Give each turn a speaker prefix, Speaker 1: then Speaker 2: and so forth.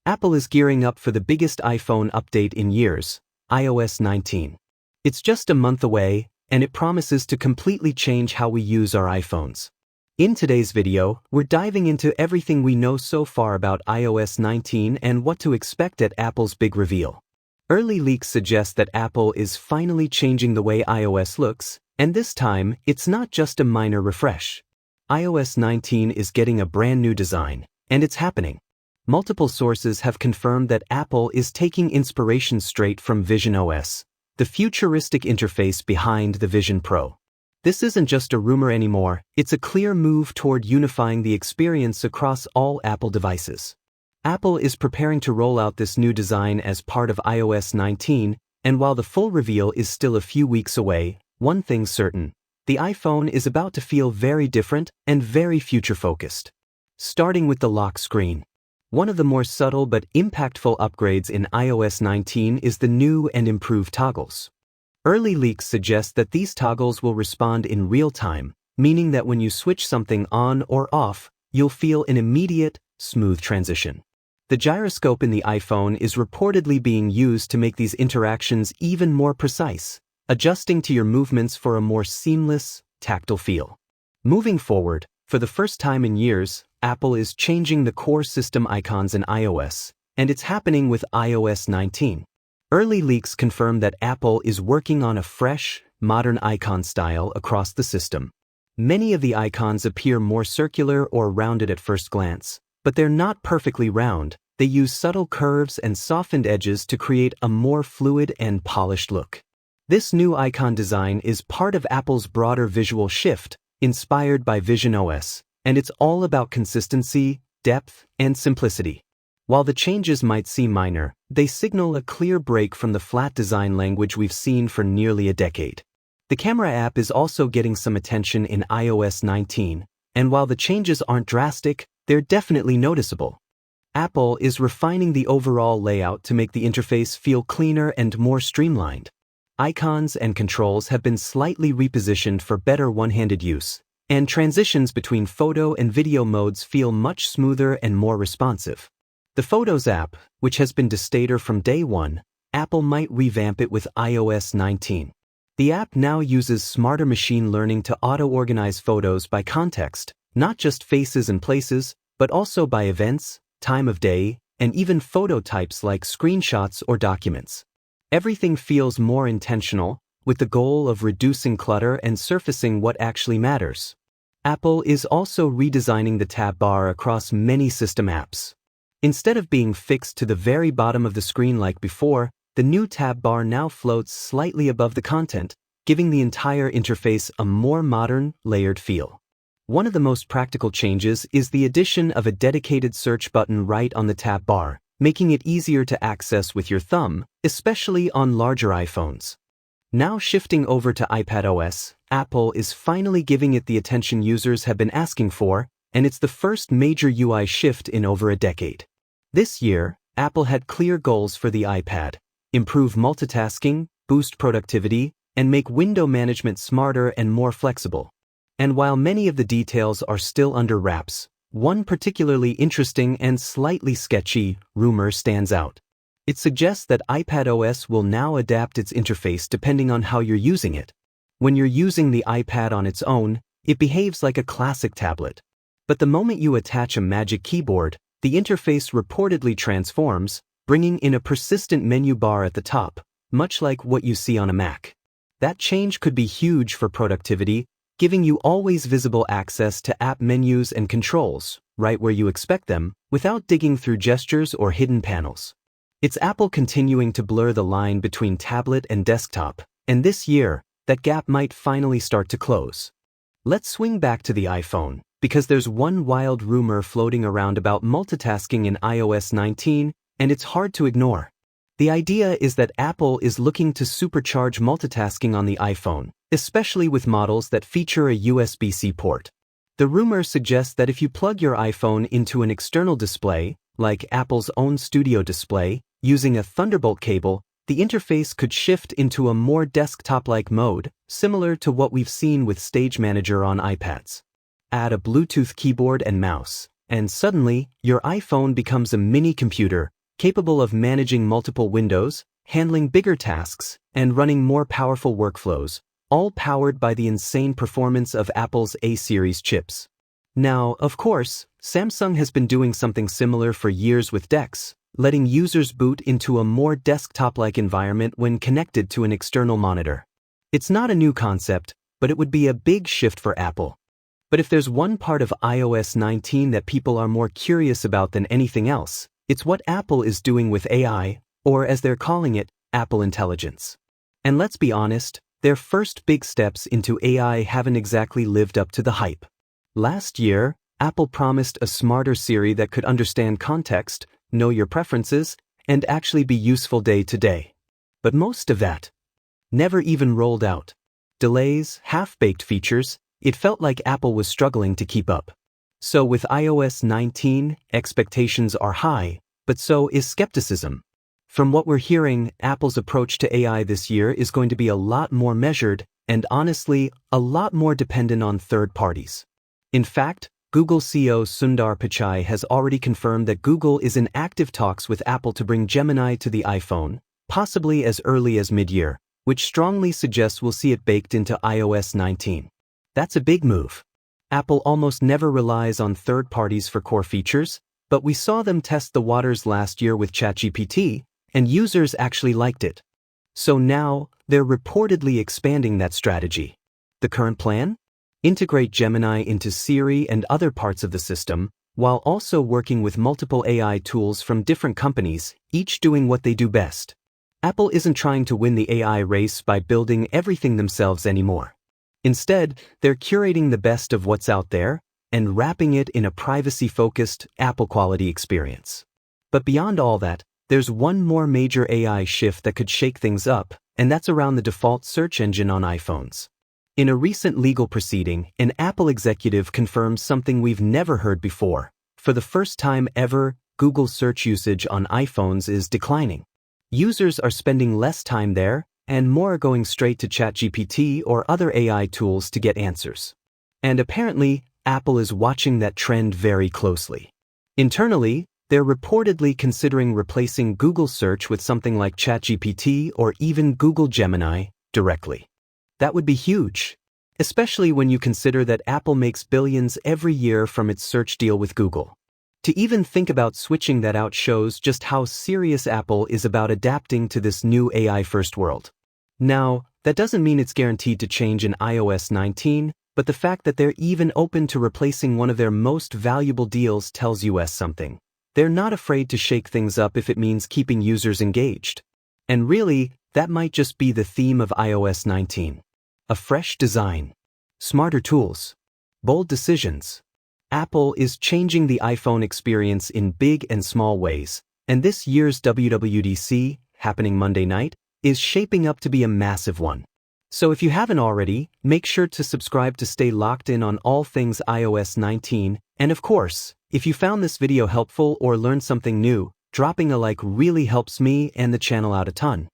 Speaker 1: Apple is gearing up for the biggest iPhone update in years, iOS 19. It's just a month away, and it promises to completely change how we use our iPhones. In today's video, we're diving into everything we know so far about iOS 19 and what to expect at Apple's big reveal. Early leaks suggest that Apple is finally changing the way iOS looks, and this time, it's not just a minor refresh. iOS 19 is getting a brand new design, and it's happening. Multiple sources have confirmed that Apple is taking inspiration straight from Vision OS, the futuristic interface behind the Vision Pro. This isn't just a rumor anymore, it's a clear move toward unifying the experience across all Apple devices. Apple is preparing to roll out this new design as part of iOS 19, and while the full reveal is still a few weeks away, one thing's certain: the iPhone is about to feel very different and very future-focused. Starting with the lock screen. One of the more subtle but impactful upgrades in iOS 19 is the new and improved toggles. Early leaks suggest that these toggles will respond in real time, meaning that when you switch something on or off, you'll feel an immediate, smooth transition. The gyroscope in the iPhone is reportedly being used to make these interactions even more precise, adjusting to your movements for a more seamless, tactile feel. Moving forward, for the first time in years, Apple is changing the core system icons in iOS, and it's happening with iOS 19. Early leaks confirm that Apple is working on a fresh, modern icon style across the system. Many of the icons appear more circular or rounded at first glance, but they're not perfectly round. They use subtle curves and softened edges to create a more fluid and polished look. This new icon design is part of Apple's broader visual shift, inspired by Vision OS, and it's all about consistency, depth, and simplicity. While the changes might seem minor, they signal a clear break from the flat design language we've seen for nearly a decade. The camera app is also getting some attention in iOS 19, and while the changes aren't drastic, they're definitely noticeable. Apple is refining the overall layout to make the interface feel cleaner and more streamlined. Icons and controls have been slightly repositioned for better one-handed use, and transitions between photo and video modes feel much smoother and more responsive. The Photos app, which has been Destator from day one, Apple might revamp it with iOS 19. The app now uses smarter machine learning to auto-organize photos by context, not just faces and places, but also by events, time of day, and even photo types like screenshots or documents. Everything feels more intentional, with the goal of reducing clutter and surfacing what actually matters. Apple is also redesigning the tab bar across many system apps. Instead of being fixed to the very bottom of the screen like before, the new tab bar now floats slightly above the content, giving the entire interface a more modern, layered feel. One of the most practical changes is the addition of a dedicated search button right on the tab bar, making it easier to access with your thumb, especially on larger iPhones. Now shifting over to iPadOS, Apple is finally giving it the attention users have been asking for, and it's the first major UI shift in over a decade. This year, Apple had clear goals for the iPad: improve multitasking, boost productivity, and make window management smarter and more flexible. And while many of the details are still under wraps, one particularly interesting and slightly sketchy rumor stands out. It suggests that iPadOS will now adapt its interface depending on how you're using it. When you're using the iPad on its own, it behaves like a classic tablet. But the moment you attach a magic keyboard, the interface reportedly transforms, bringing in a persistent menu bar at the top, much like what you see on a Mac. That change could be huge for productivity, giving you always visible access to app menus and controls, right where you expect them, without digging through gestures or hidden panels. It's Apple continuing to blur the line between tablet and desktop, and this year, that gap might finally start to close. Let's swing back to the iPhone, because there's one wild rumor floating around about multitasking in iOS 19, and it's hard to ignore. The idea is that Apple is looking to supercharge multitasking on the iPhone, especially with models that feature a USB-C port. The rumor suggests that if you plug your iPhone into an external display, like Apple's own Studio display, using a Thunderbolt cable, the interface could shift into a more desktop-like mode, similar to what we've seen with Stage Manager on iPads. Add a Bluetooth keyboard and mouse, and suddenly, your iPhone becomes a mini computer, capable of managing multiple windows, handling bigger tasks, and running more powerful workflows, all powered by the insane performance of Apple's A-series chips. Now, of course, Samsung has been doing something similar for years with DeX, letting users boot into a more desktop-like environment when connected to an external monitor. It's not a new concept, but it would be a big shift for Apple. But if there's one part of iOS 19 that people are more curious about than anything else, it's what Apple is doing with AI, or as they're calling it, Apple Intelligence. And let's be honest, their first big steps into AI haven't exactly lived up to the hype. Last year, Apple promised a smarter Siri that could understand context, know your preferences, and actually be useful day to day. But most of that never even rolled out. Delays, half-baked features, it felt like Apple was struggling to keep up. So with iOS 19, expectations are high, but so is skepticism. From what we're hearing, Apple's approach to AI this year is going to be a lot more measured and honestly, a lot more dependent on third parties. In fact, Google CEO Sundar Pichai has already confirmed that Google is in active talks with Apple to bring Gemini to the iPhone, possibly as early as mid-year, which strongly suggests we'll see it baked into iOS 19. That's a big move. Apple almost never relies on third parties for core features, but we saw them test the waters last year with ChatGPT, and users actually liked it. So now, they're reportedly expanding that strategy. The current plan? Integrate Gemini into Siri and other parts of the system, while also working with multiple AI tools from different companies, each doing what they do best. Apple isn't trying to win the AI race by building everything themselves anymore. Instead, they're curating the best of what's out there and wrapping it in a privacy-focused, Apple-quality experience. But beyond all that, there's one more major AI shift that could shake things up, and that's around the default search engine on iPhones. In a recent legal proceeding, an Apple executive confirmed something we've never heard before. For the first time ever, Google search usage on iPhones is declining. Users are spending less time there, and more are going straight to ChatGPT or other AI tools to get answers. And apparently, Apple is watching that trend very closely. Internally, they're reportedly considering replacing Google Search with something like ChatGPT or even Google Gemini directly. That would be huge, especially when you consider that Apple makes billions every year from its search deal with Google. To even think about switching that out shows just how serious Apple is about adapting to this new AI-first world. Now, that doesn't mean it's guaranteed to change in iOS 19, but the fact that they're even open to replacing one of their most valuable deals tells us something. They're not afraid to shake things up if it means keeping users engaged. And really, that might just be the theme of iOS 19. A fresh design, smarter tools, bold decisions. Apple is changing the iPhone experience in big and small ways, and this year's WWDC, happening Monday night, is shaping up to be a massive one. So if you haven't already, make sure to subscribe to stay locked in on all things iOS 19, and of course, if you found this video helpful or learned something new, dropping a like really helps me and the channel out a ton.